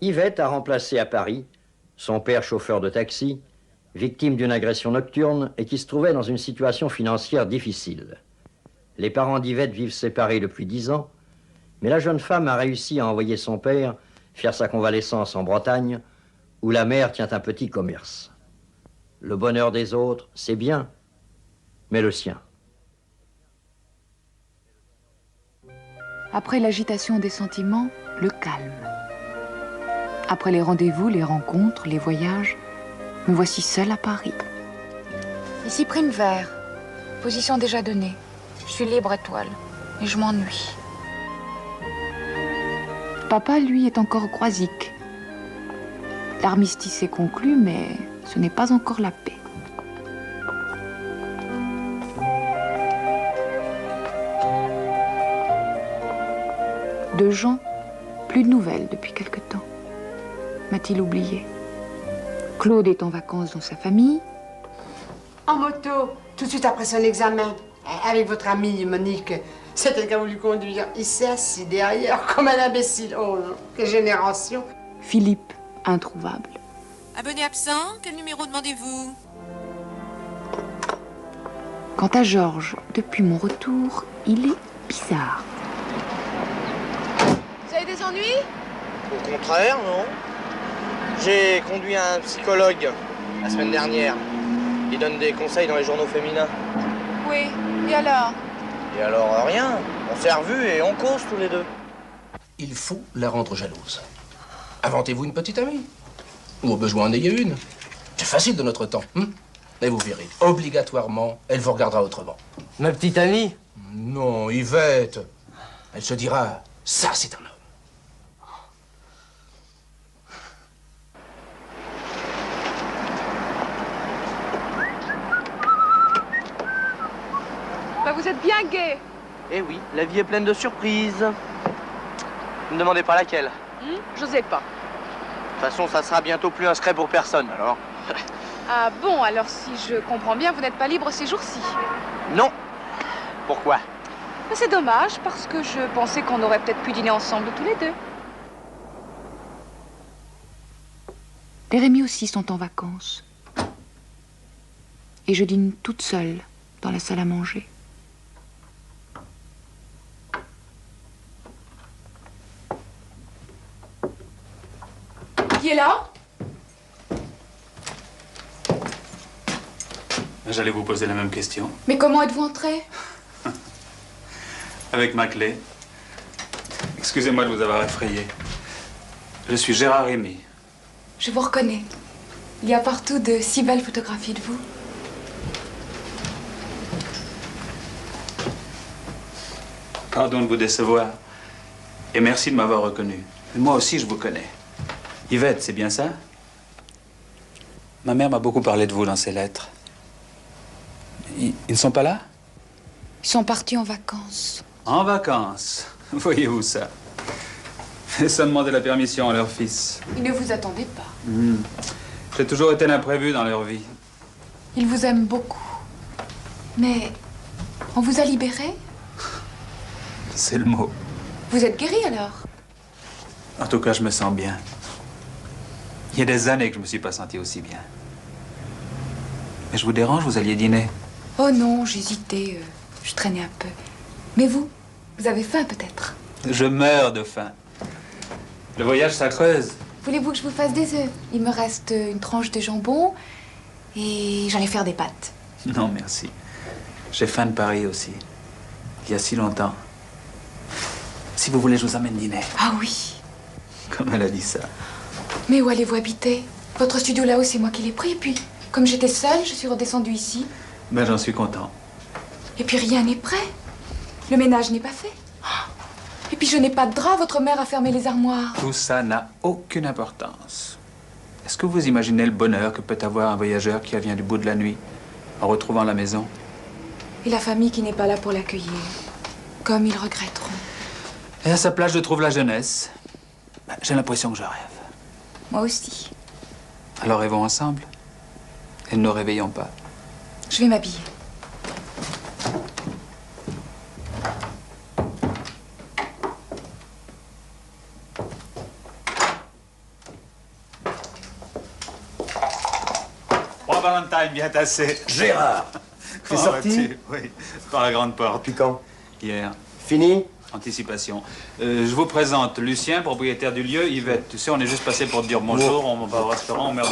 Yvette a remplacé à Paris son père chauffeur de taxi, victime d'une agression nocturne et qui se trouvait dans une situation financière difficile. Les parents d'Yvette vivent séparés depuis 10 ans, mais la jeune femme a réussi à envoyer son père faire sa convalescence en Bretagne, où la mère tient un petit commerce. Le bonheur des autres, c'est bien, mais le sien. Après l'agitation des sentiments, le calme. Après les rendez-vous, les rencontres, les voyages, me voici seule à Paris. Ici, prime vert. Position déjà donnée. Je suis libre étoile. Et je m'ennuie. Papa, lui, est encore croisic. L'armistice est conclu, mais ce n'est pas encore la paix. De Jean, plus de nouvelles depuis quelque temps. M'a-t-il oublié? Claude est en vacances dans sa famille. En moto, tout de suite après son examen, avec votre amie Monique. C'est elle qui a voulu conduire. Il s'est assis derrière comme un imbécile. Oh non, quelle génération. Philippe, introuvable. Abonné absent, quel numéro demandez-vous? Quant à Georges, depuis mon retour, il est bizarre. Vous avez des ennuis? Au contraire, non. J'ai conduit un psychologue la semaine dernière. Il donne des conseils dans les journaux féminins. Oui, et alors? Et alors, rien. On s'est revus et on cause tous les deux. Il faut la rendre jalouse. Inventez-vous une petite amie. Ou au besoin en ayez une. C'est facile de notre temps. Et vous verrez, obligatoirement, elle vous regardera autrement. Ma petite amie? Non, Yvette. Elle se dira, ça c'est un homme. Bah, vous êtes bien gai. Eh oui, la vie est pleine de surprises. Ne me demandez pas laquelle. J'osais pas. De toute façon, ça sera bientôt plus un secret pour personne, alors. Ah bon, alors si je comprends bien, vous n'êtes pas libre ces jours-ci. Non. Pourquoi? Mais c'est dommage, parce que je pensais qu'on aurait peut-être pu dîner ensemble tous les deux. Les Rémy aussi sont en vacances. Et je dîne toute seule dans la salle à manger. Qui est là? J'allais vous poser la même question. Mais comment êtes-vous entré? Avec ma clé. Excusez-moi de vous avoir effrayé. Je suis Gérard Rémy. Je vous reconnais. Il y a partout de si belles photographies de vous. Pardon de vous décevoir. Et merci de m'avoir reconnu. Moi aussi, je vous connais. Yvette, c'est bien ça? Ma mère m'a beaucoup parlé de vous dans ses lettres. Ils ne sont pas là? Ils sont partis en vacances. En vacances. Voyez-vous ça? Sans demander la permission à leur fils. Ils ne vous attendaient pas. J'ai toujours été l'imprévu dans leur vie. Ils vous aiment beaucoup. Mais on vous a libéré? C'est le mot. Vous êtes guéri alors? En tout cas, je me sens bien. Il y a des années que je me suis pas senti aussi bien. Mais je vous dérange, vous alliez dîner? Oh non, j'hésitais. Je traînais un peu. Mais vous avez faim peut-être? Je meurs de faim. Le voyage, ça creuse. Voulez-vous que je vous fasse des œufs? Il me reste une tranche de jambon et j'allais faire des pâtes. Non, merci. J'ai faim de Paris aussi. Il y a si longtemps. Si vous voulez, je vous amène dîner. Ah oui. Comme elle a dit ça. Mais où allez-vous habiter? Votre studio là-haut, c'est moi qui l'ai pris. Et puis, comme j'étais seule, je suis redescendue ici. Ben, j'en suis content. Et puis, rien n'est prêt. Le ménage n'est pas fait. Et puis, je n'ai pas de drap. Votre mère a fermé les armoires. Tout ça n'a aucune importance. Est-ce que vous imaginez le bonheur que peut avoir un voyageur qui vient du bout de la nuit en retrouvant la maison? Et la famille qui n'est pas là pour l'accueillir. Comme ils regretteront. Et à sa place, je trouve la jeunesse. Ben, j'ai l'impression que je rêve. Moi aussi. Alors rêvons ensemble. Et ne nous réveillons pas. Je vais m'habiller. Oh, Valentine, bien tassé. Gérard, t'es sorti? Oui, par la grande porte. Depuis quand? Hier. Fini? Anticipation. Je vous présente Lucien, propriétaire du lieu. Yvette, tu sais, on est juste passé pour te dire bonjour. On va au restaurant, on merde.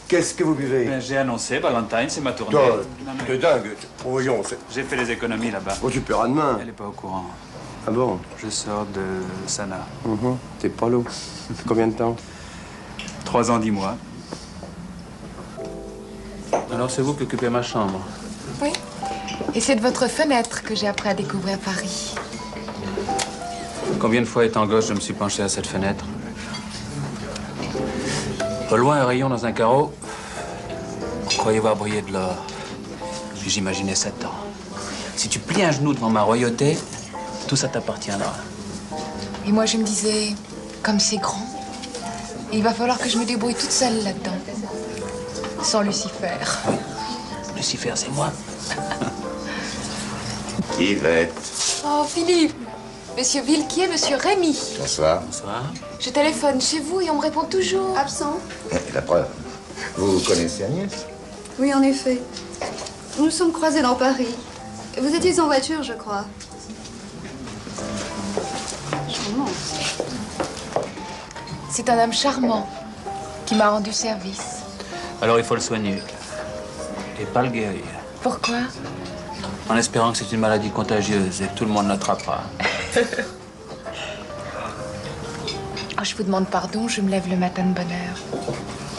Qu'est-ce que vous buvez? Ben, j'ai annoncé, Valentine, c'est ma tournée. T'es dingue. Voyons, j'ai fait les économies là-bas. Oh, tu paieras demain. Elle est pas au courant. Ah bon? Je sors de Sana. T'es pas l'eau. Combien de temps? 3 ans, 10 mois. Alors, c'est vous qui occupez ma chambre? Oui. Et c'est de votre fenêtre que j'ai appris à découvrir Paris. Combien de fois, étant gosse, je me suis penché à cette fenêtre? Au loin, un rayon dans un carreau. Je croyais voir briller de l'or. Puis j'imaginais 7 ans. Si tu plies un genou devant ma royauté, tout ça t'appartiendra. Et moi, je me disais, comme c'est grand, il va falloir que je me débrouille toute seule là-dedans. Sans Lucifer. Oui. Lucifer, c'est moi. Yvette. Oh, Philippe. Monsieur Villequier, monsieur Rémy. Bonsoir. Bonsoir. Je téléphone chez vous et on me répond toujours. Absent? La preuve. Vous connaissez Agnès? Oui, en effet. Nous nous sommes croisés dans Paris. Vous étiez en voiture, je crois. Charmant. C'est un homme charmant qui m'a rendu service. Alors, il faut le soigner. Et pas le guérir. Pourquoi? En espérant que c'est une maladie contagieuse et que tout le monde l'attrapera. Oh, je vous demande pardon, je me lève le matin de bonne heure.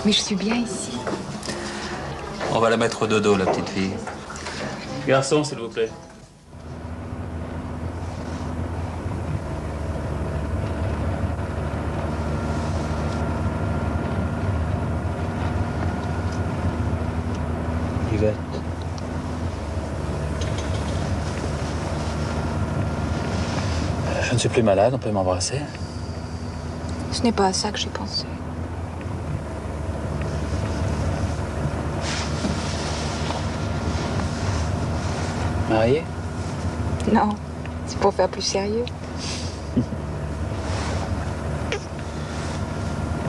Mais je suis bien ici. On va la mettre au dodo, la petite fille. Garçon, s'il vous plaît. Yvette. Je ne suis plus malade, on peut m'embrasser. Ce n'est pas à ça que j'ai pensé. Mariée? Non, c'est pour faire plus sérieux.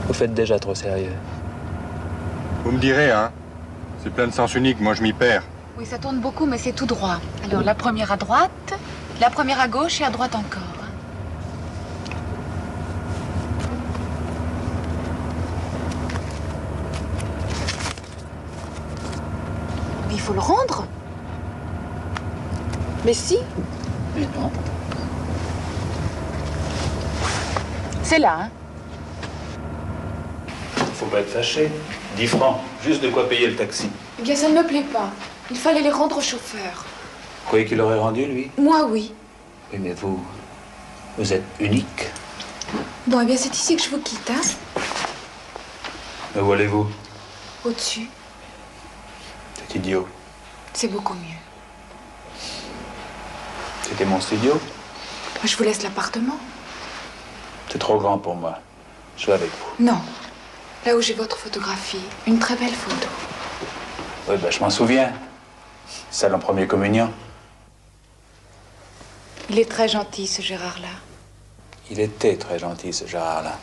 Vous faites déjà trop sérieux. Vous me direz, hein? C'est plein de sens unique, moi je m'y perds. Oui, ça tourne beaucoup, mais c'est tout droit. Alors, la première à droite, la première à gauche et à droite encore. Mais il faut le rendre. Mais si. Mais non. C'est là, hein? Faut pas être fâché. 10 francs, juste de quoi payer le taxi. Eh bien, ça ne me plaît pas. Il fallait les rendre au chauffeur. Vous croyez qu'il aurait rendu, lui? Moi, oui. Oui, mais vous êtes unique. Bon, eh bien, c'est ici que je vous quitte, hein? Mais où allez-vous? Au-dessus. C'est idiot. C'est beaucoup mieux. C'était mon studio. Moi, je vous laisse l'appartement. C'est trop grand pour moi. Je vais avec vous. Non. Là où j'ai votre photographie. Une très belle photo. Oui, ben, je m'en souviens. Celle en première communion. Il est très gentil, ce Gérard-là. Il était très gentil, ce Gérard-là.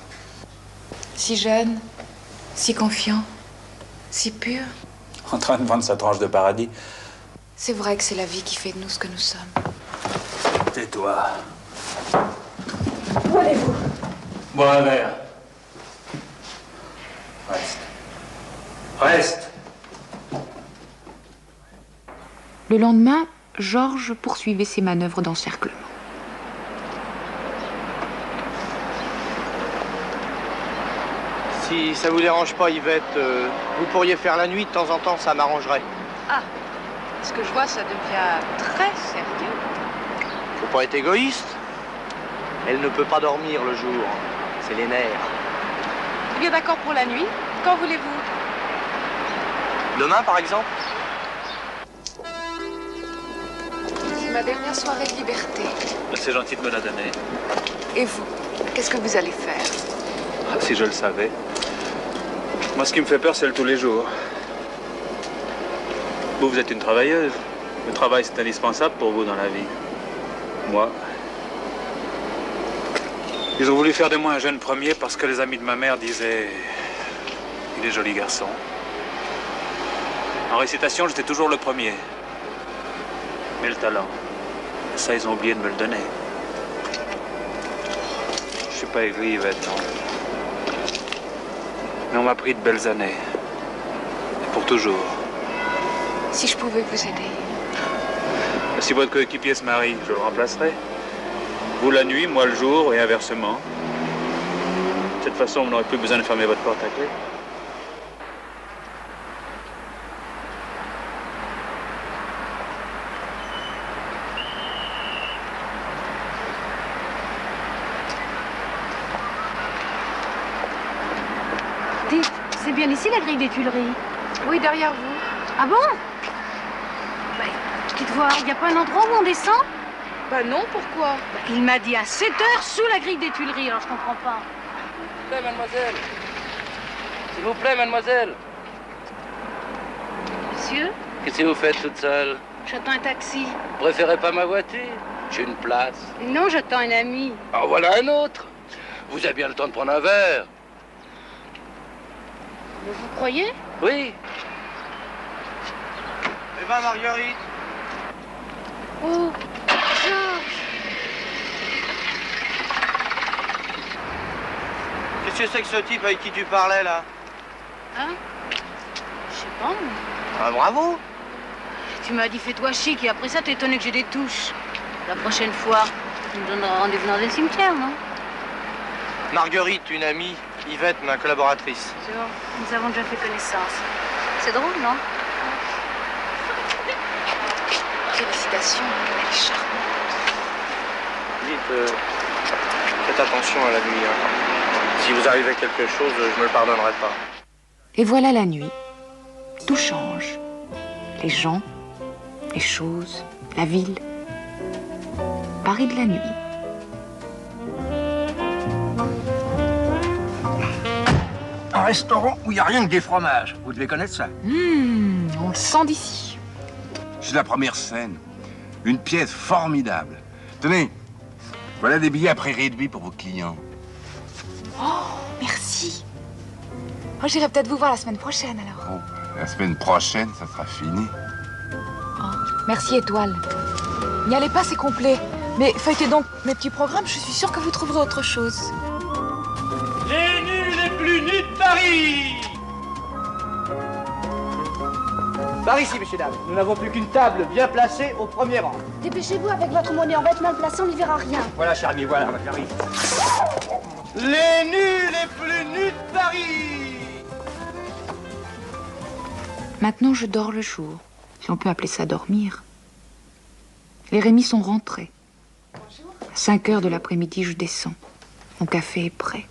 Si jeune, si confiant, si pur. En train de vendre sa tranche de paradis. C'est vrai que c'est la vie qui fait de nous ce que nous sommes. Tais-toi. Où allez-vous? Bois un verre. Reste. Reste. Le lendemain, Georges poursuivait ses manœuvres d'encerclement. Si ça vous dérange pas, Yvette, vous pourriez faire la nuit de temps en temps, ça m'arrangerait. Ah, ce que je vois, ça devient très sérieux. Faut pas être égoïste. Elle ne peut pas dormir le jour. C'est les nerfs. Eh bien, d'accord pour la nuit. Quand voulez-vous? Demain, par exemple? C'est ma dernière soirée de liberté. C'est gentil de me la donner. Et vous, qu'est-ce que vous allez faire? Ah, si je le savais. Moi, ce qui me fait peur, c'est le tous les jours. Vous êtes une travailleuse. Le travail, c'est indispensable pour vous dans la vie. Moi, ils ont voulu faire de moi un jeune premier parce que les amis de ma mère disaient « Il est joli garçon ». En récitation, j'étais toujours le premier. Mais le talent, ça, ils ont oublié de me le donner. Je suis pas aigri, Yvette, non. Mais on m'a pris de belles années. Et pour toujours. Si je pouvais vous aider. Si votre coéquipier se marie, je le remplacerai. Vous la nuit, moi le jour, et inversement. De cette façon, vous n'aurez plus besoin de fermer votre porte à clé. Dites, c'est bien ici la grille des Tuileries? Oui, derrière vous. Ah bon? Dites voir, il n'y a pas un endroit où on descend? Bah non, pourquoi? Il m'a dit à 7 heures sous la grille des Tuileries, alors je comprends pas. S'il vous plaît, mademoiselle. S'il vous plaît, mademoiselle. Monsieur, Qu'est-ce que vous faites toute seule? j'attends un taxi. Vous préférez pas ma voiture? J'ai une place. Non, j'attends un ami. En voilà un autre. Vous avez bien le temps de prendre un verre. Vous croyez? Oui. Eh ben, Marguerite. Oh, Georges. Qu'est-ce que c'est que ce type avec qui tu parlais, là? Hein? Je sais pas, moi. Ah, bravo. Tu m'as dit fais-toi chic et après ça t'es étonné que j'ai des touches. La prochaine fois, tu me donneras rendez-vous dans un cimetière, non? Marguerite, une amie. Yvette, ma collaboratrice. C'est bon, nous avons déjà fait connaissance. C'est drôle, non? Félicitations, elle est charmante. Dites, faites attention à la nuit. Hein. Si vous arrivez quelque chose, je me le pardonnerai pas. Et voilà la nuit. Tout change. Les gens, les choses, la ville. Paris de la nuit. Un restaurant où il n'y a rien que des fromages. Vous devez connaître ça. On le sent d'ici. C'est la première scène. Une pièce formidable. Tenez, voilà des billets à prix réduit pour vos clients. Oh, merci. Oh, j'irai peut-être vous voir la semaine prochaine, alors. Oh, la semaine prochaine, ça sera fini. Merci, Étoile. N'y allez pas, c'est complet. Mais feuilletez donc mes petits programmes, je suis sûre que vous trouverez autre chose. Les nuls les plus nus de Paris! Par ici, messieurs, dames. Nous n'avons plus qu'une table bien placée au premier rang. Dépêchez-vous avec votre monnaie en vêtements placés, on n'y verra rien. Voilà, cher ami, voilà, j'arrive. Les nuls les plus nus de Paris! Maintenant, je dors le jour, si on peut appeler ça dormir. Les Rémy sont rentrés. À 5 heures de l'après-midi, je descends. Mon café est prêt.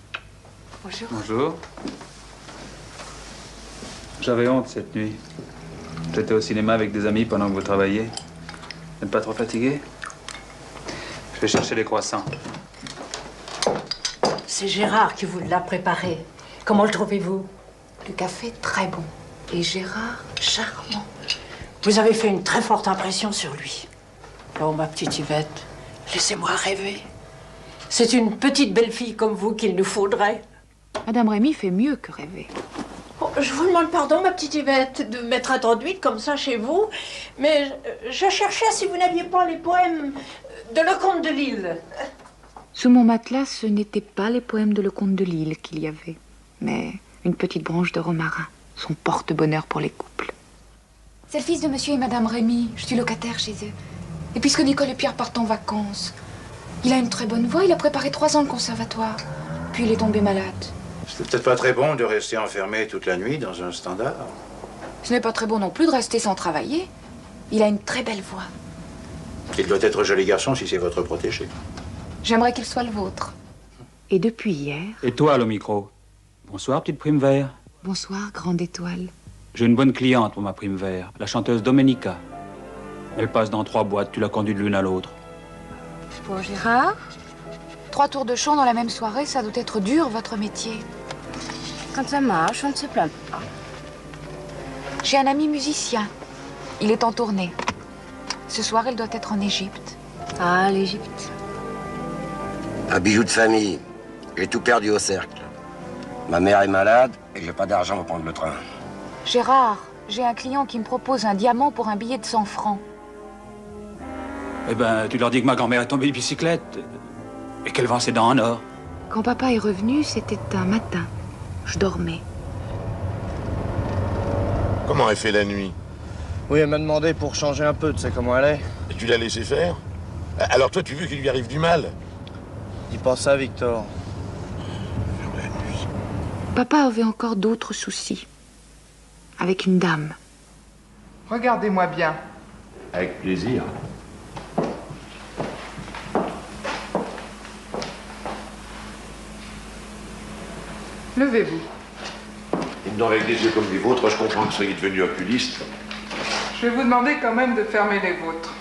Bonjour. Bonjour. J'avais honte cette nuit. J'étais au cinéma avec des amis pendant que vous travailliez. Vous n'êtes pas trop fatigué? Je vais chercher les croissants. C'est Gérard qui vous l'a préparé. Comment le trouvez-vous? Le café très bon. Et Gérard, charmant. Vous avez fait une très forte impression sur lui. Oh, ma petite Yvette, laissez-moi rêver. C'est une petite belle fille comme vous qu'il nous faudrait. Madame Rémy fait mieux que rêver. Oh, je vous demande pardon, ma petite Yvette, de m'être introduite comme ça chez vous, mais je cherchais si vous n'aviez pas les poèmes de Lecomte de Lille. Sous mon matelas, ce n'étaient pas les poèmes de Lecomte de Lille qu'il y avait, mais une petite branche de romarin, son porte-bonheur pour les couples. C'est le fils de monsieur et madame Rémy. Je suis locataire chez eux. Et puisque Nicole et Pierre partent en vacances, il a une très bonne voix, il a préparé 3 ans le conservatoire. Puis il est tombé malade. C'était peut-être pas très bon de rester enfermé toute la nuit dans un standard. Ce n'est pas très bon non plus de rester sans travailler. Il a une très belle voix. Il doit être joli garçon si c'est votre protégé. J'aimerais qu'il soit le vôtre. Et depuis hier... Étoile au micro. Bonsoir, petite prime vert. Bonsoir, grande étoile. J'ai une bonne cliente pour ma prime vert, la chanteuse Domenica. Elle passe dans 3 boîtes, tu la conduis de l'une à l'autre. Pour Gérard 3 tours de chant dans la même soirée, ça doit être dur, votre métier. Quand ça marche, on ne se plaint pas. J'ai un ami musicien. Il est en tournée. Ce soir, il doit être en Égypte. Ah, l'Égypte. Un bijou de famille. J'ai tout perdu au cercle. Ma mère est malade et j'ai pas d'argent pour prendre le train. Gérard, J'ai un client qui me propose un diamant pour un billet de 100 francs. Eh ben, tu leur dis que ma grand-mère est tombée de bicyclette et qu'elle vend ses dents en or. Quand papa est revenu, c'était un matin. Je dormais. Comment elle fait la nuit? Oui, elle m'a demandé pour changer un peu, tu sais comment elle est. Et tu l'as laissé faire? Alors toi, tu veux qu'il lui arrive du mal? Dis pas ça, Victor. Papa avait encore d'autres soucis. Avec une dame. Regardez-moi bien. Avec plaisir. Levez-vous. Maintenant, avec des yeux comme les vôtres, je comprends que vous soyez devenu oculiste. Je vais vous demander quand même de fermer les vôtres.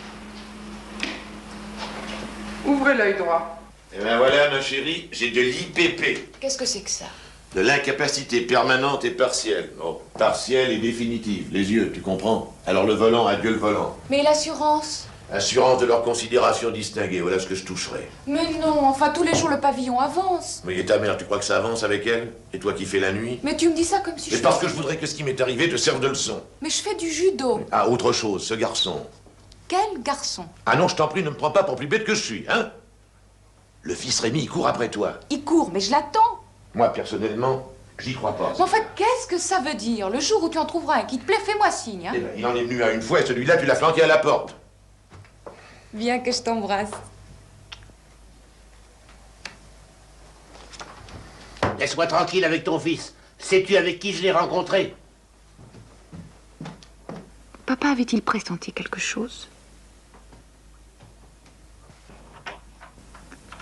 Ouvrez l'œil droit. Eh ben voilà, ma chérie, j'ai de l'IPP. Qu'est-ce que c'est que ça? De l'incapacité permanente et partielle. Oh, partielle et définitive. Les yeux, tu comprends? Alors le volant, adieu le volant. Mais l'assurance? Assurance de leur considération distinguée, voilà ce que je toucherai. Mais non, enfin tous les jours le pavillon avance. Mais et ta mère, tu crois que ça avance avec elle? Et toi qui fais la nuit? Mais tu me dis ça comme si C'est parce que je voudrais que ce qui m'est arrivé te serve de leçon. Mais je fais du judo. Ah, autre chose, ce garçon. Quel garçon? Ah non, je t'en prie, ne me prends pas pour plus bête que je suis, hein? Le fils Rémi, il court après toi. Il court, mais je l'attends. Moi, personnellement, j'y crois pas. Mais enfin, qu'est-ce que ça veut dire? Le jour où tu en trouveras un qui te plaît, fais-moi signe. Hein? Eh ben, il en est venu à une fois et celui-là, tu l'as flanqué à la porte. Viens que je t'embrasse. Laisse-moi tranquille avec ton fils. Sais-tu avec qui je l'ai rencontré? Papa avait-il pressenti quelque chose?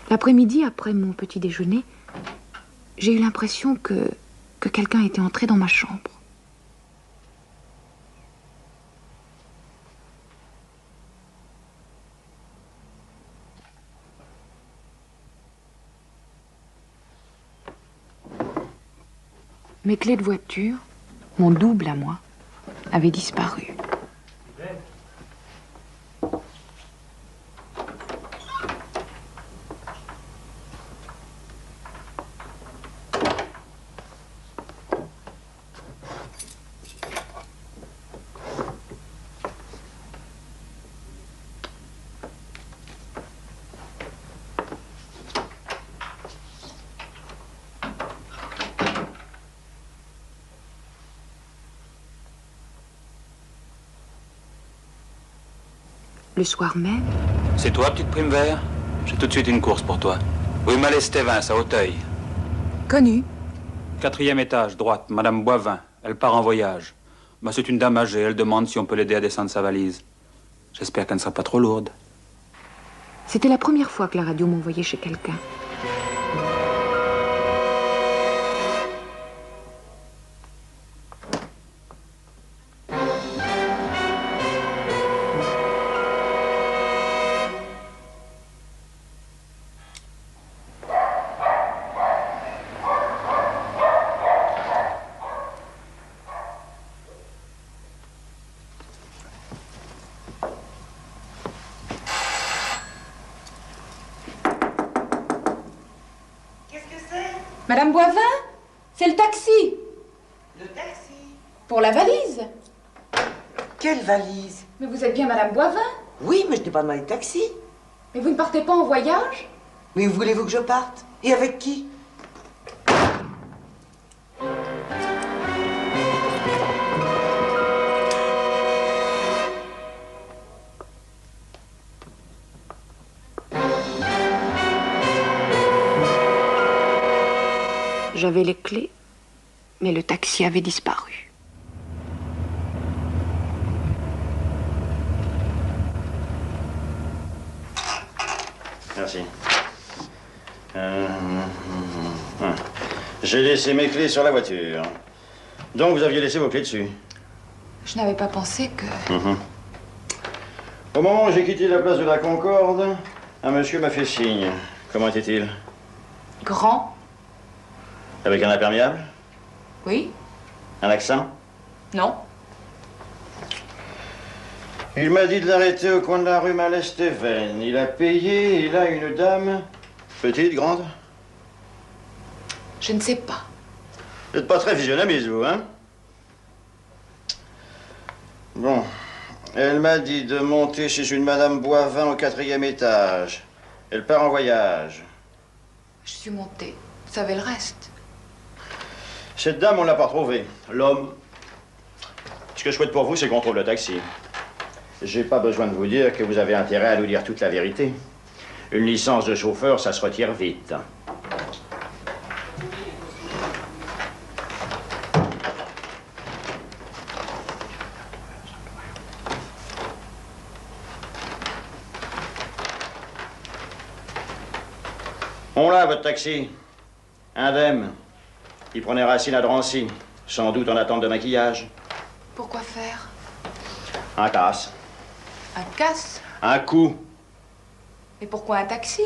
L'après-midi, après mon petit déjeuner, j'ai eu l'impression que quelqu'un était entré dans ma chambre. Mes clés de voiture, mon double à moi, avaient disparu. Le soir même... C'est toi, petite prime vert? J'ai tout de suite une course pour toi. Rue Malestévin, à Auteuil. Connu. 4e étage, droite, Madame Boivin. Elle part en voyage. Bah, c'est une dame âgée, elle demande si on peut l'aider à descendre sa valise. J'espère qu'elle ne sera pas trop lourde. C'était la première fois que la radio m'envoyait chez quelqu'un. Madame Boivin, c'est le taxi. Le taxi? Pour la valise. Quelle valise? Mais vous êtes bien Madame Boivin? Oui, mais je n'ai pas demandé de taxi. Mais vous ne partez pas en voyage? Mais où voulez-vous que je parte? Et avec qui? J'avais les clés, mais le taxi avait disparu. Merci. J'ai laissé mes clés sur la voiture. Donc vous aviez laissé vos clés dessus. Je n'avais pas pensé que... Au moment où j'ai quitté la place de la Concorde, un monsieur m'a fait signe. Comment était-il? Grand. Avec un imperméable? Oui. Un accent? Non. Il m'a dit de l'arrêter au coin de la rue Malestévin. Il a payé et là, une dame... Petite, grande? Je ne sais pas. Vous n'êtes pas très physionomiste, vous, hein? Bon. Elle m'a dit de monter chez une Madame Boivin au 4e étage. Elle part en voyage. Je suis montée. Vous savez le reste. Cette dame, on l'a pas trouvée. L'homme. Ce que je souhaite pour vous, c'est qu'on trouve le taxi. J'ai pas besoin de vous dire que vous avez intérêt à nous dire toute la vérité. Une licence de chauffeur, ça se retire vite. On l'a, votre taxi. Indemne. Il prenait Racine à Drancy, sans doute en attente de maquillage. Pourquoi faire? Un casse. Un casse? Un coup. Et pourquoi un taxi?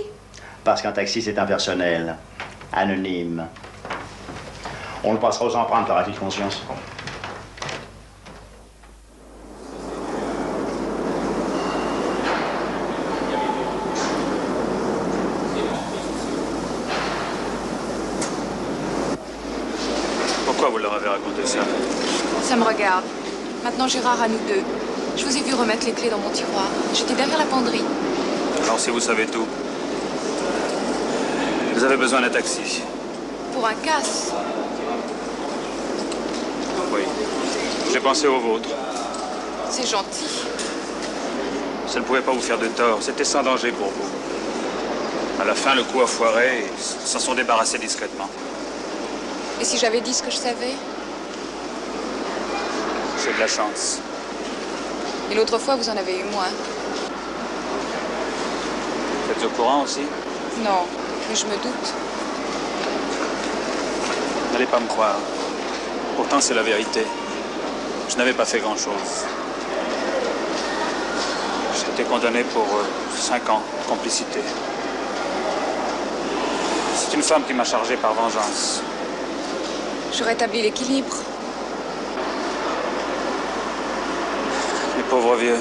Parce qu'un taxi, c'est impersonnel. Anonyme. On le passera aux empreintes par acquis de conscience. Pourquoi vous leur avez raconté ça? Ça me regarde. Maintenant, Gérard, à nous deux. Je vous ai vu remettre les clés dans mon tiroir. J'étais derrière la penderie. Alors si vous savez tout, vous avez besoin d'un taxi. Pour un casse? Oui. J'ai pensé au vôtre. C'est gentil. Ça ne pouvait pas vous faire de tort. C'était sans danger pour vous. À la fin, le coup a foiré et ils s'en sont débarrassés discrètement. Et si j'avais dit ce que je savais? J'ai de la chance. Et l'autre fois, vous en avez eu moins. Vous êtes au courant aussi? Non, mais je me doute. N'allez pas me croire. Pourtant, c'est la vérité. Je n'avais pas fait grand-chose. J'ai été condamné pour 5 ans de complicité. C'est une femme qui m'a chargé par vengeance. Je rétablis l'équilibre. Les pauvres vieux.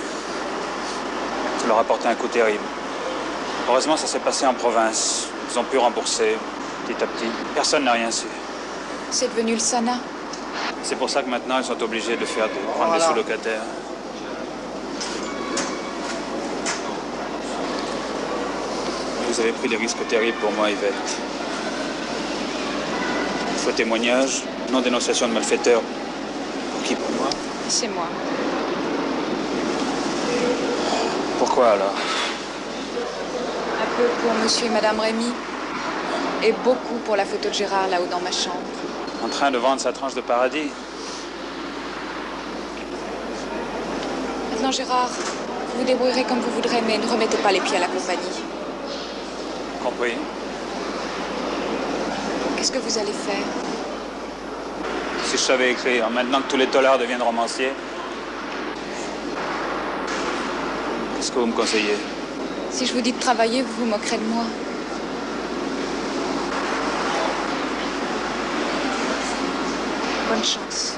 Ça leur a porté un coup terrible. Heureusement, ça s'est passé en province. Ils ont pu rembourser petit à petit. Personne n'a rien su. C'est devenu le Sana. C'est pour ça que maintenant, ils sont obligés de prendre des sous-locataires. Vous avez pris des risques terribles pour moi, Yvette. Faux témoignage, non-dénonciation de malfaiteurs. Pour qui? Pour moi? C'est moi. Pourquoi alors? Un peu pour monsieur et madame Rémy. Et beaucoup pour la photo de Gérard là-haut dans ma chambre. En train de vendre sa tranche de paradis. Maintenant, Gérard, vous vous débrouillerez comme vous voudrez, mais ne remettez pas les pieds à la compagnie. Compris. Qu'est-ce que vous allez faire? Si je savais écrire, maintenant que tous les tollards deviennent romanciers, qu'est-ce que vous me conseillez? Si je vous dis de travailler, vous vous moquerez de moi. Bonne chance.